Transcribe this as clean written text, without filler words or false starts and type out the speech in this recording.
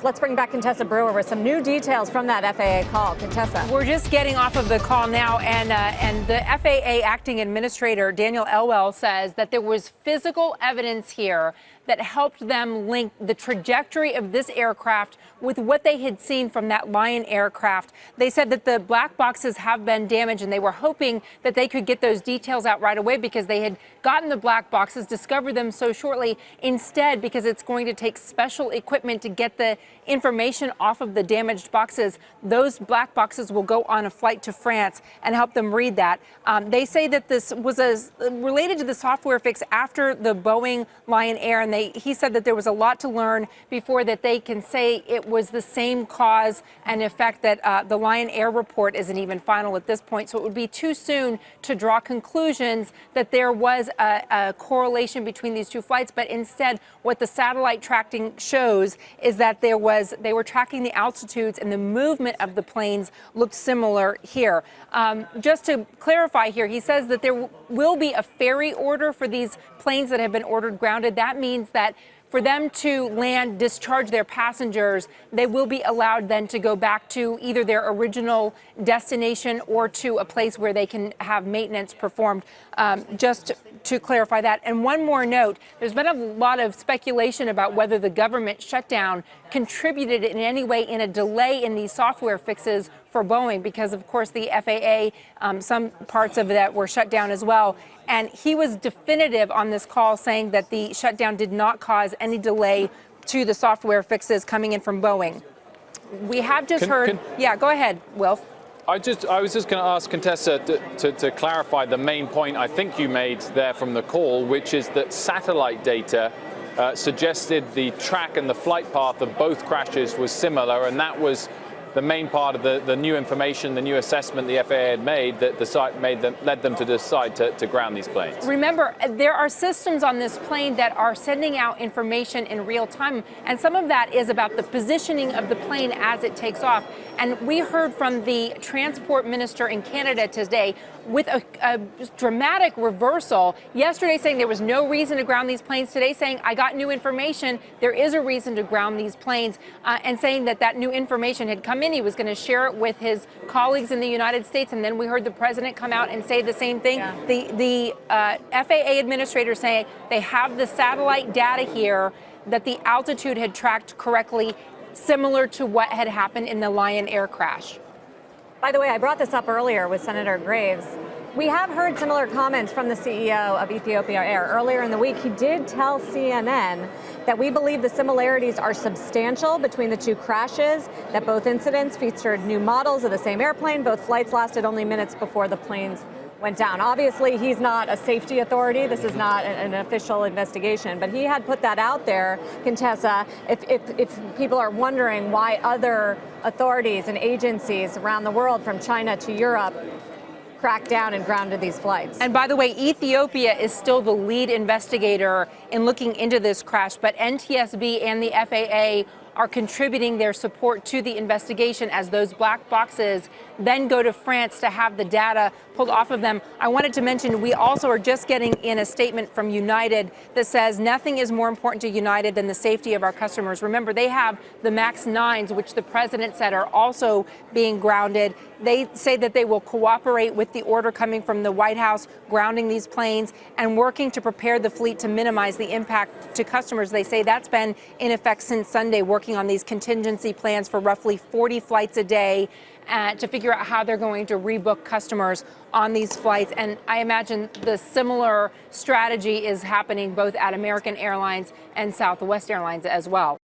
Let's bring back Contessa Brewer with some new details from that FAA call. Contessa. We're just getting off of the call now, and the FAA acting administrator, Daniel Elwell, says that there was physical evidence here that helped them link the trajectory of this aircraft with what they had seen from that Lion aircraft. They said that the black boxes have been damaged, and they were hoping that they could get those details out right away because they had gotten the black boxes, discovered them so shortly. Instead, because it's going to take special equipment to get the information off of the damaged boxes, those black boxes will go on a flight to France and help them read that. They say that this was related to the software fix after the Boeing Lion Air, and he said that there was a lot to learn before that they can say it was the same cause and effect, that the Lion Air report isn't even final at this point. So it would be too soon to draw conclusions that there was a correlation between these two flights. But instead, what the satellite tracking shows is that they were tracking the altitudes, and the movement of the planes looked similar here. Just to clarify here, he says that there will be a ferry order for these planes that have been ordered grounded. That means that for them to land, discharge their passengers, they will be allowed then to go back to either their original destination or to a place where they can have maintenance performed. Just to clarify that. And one more note, there's been a lot of speculation about whether the government shutdown contributed in any way in a delay in these software fixes for Boeing, because of course the FAA, some parts of that were shut down as well. And he was definitive on this call, saying that the shutdown did not cause any delay to the software fixes coming in from Boeing. We have just heard. Yeah, go ahead, Wilf. I was just going to ask Contessa to clarify the main point I think you made there from the call, which is that satellite data suggested the track and the flight path of both crashes was similar, and that was the main part of the new information, the new assessment the FAA had made, that the site led them to decide to ground these planes. Remember, there are systems on this plane that are sending out information in real time, and some of that is about the positioning of the plane as it takes off. And we heard from the transport minister in Canada today with a dramatic reversal. Yesterday saying there was no reason to ground these planes. Today saying, I got new information. There is a reason to ground these planes, and saying that new information had come in. He was going to share it with his colleagues in the United States. And then we heard the president come out and say the same thing. Yeah. The FAA administrator saying they have the satellite data here that the altitude had tracked correctly, similar to what had happened in the Lion Air crash. By the way, I brought this up earlier with Senator Graves. We have heard similar comments from the CEO of Ethiopia Air. Earlier in the week, he did tell CNN that we believe the similarities are substantial between the two crashes, that both incidents featured new models of the same airplane. Both flights lasted only minutes before the planes went down. Obviously, he's not a safety authority. This is not an official investigation, but he had put that out there, Contessa, if people are wondering why other authorities and agencies around the world, from China to Europe, cracked down and grounded these flights. And by the way, Ethiopia is still the lead investigator in looking into this crash, but NTSB and the FAA are contributing their support to the investigation as those black boxes then go to France to have the data pulled off of them. I wanted to mention we also are just getting in a statement from United that says nothing is more important to United than the safety of our customers. Remember, they have the MAX 9s, which the president said are also being grounded. They say that they will cooperate with the order coming from the White House, grounding these planes and working to prepare the fleet to minimize the impact to customers. They say that's been in effect since Sunday, working on these contingency plans for roughly 40 flights a day to figure out how they're going to rebook customers on these flights. And I imagine the similar strategy is happening both at American Airlines and Southwest Airlines as well.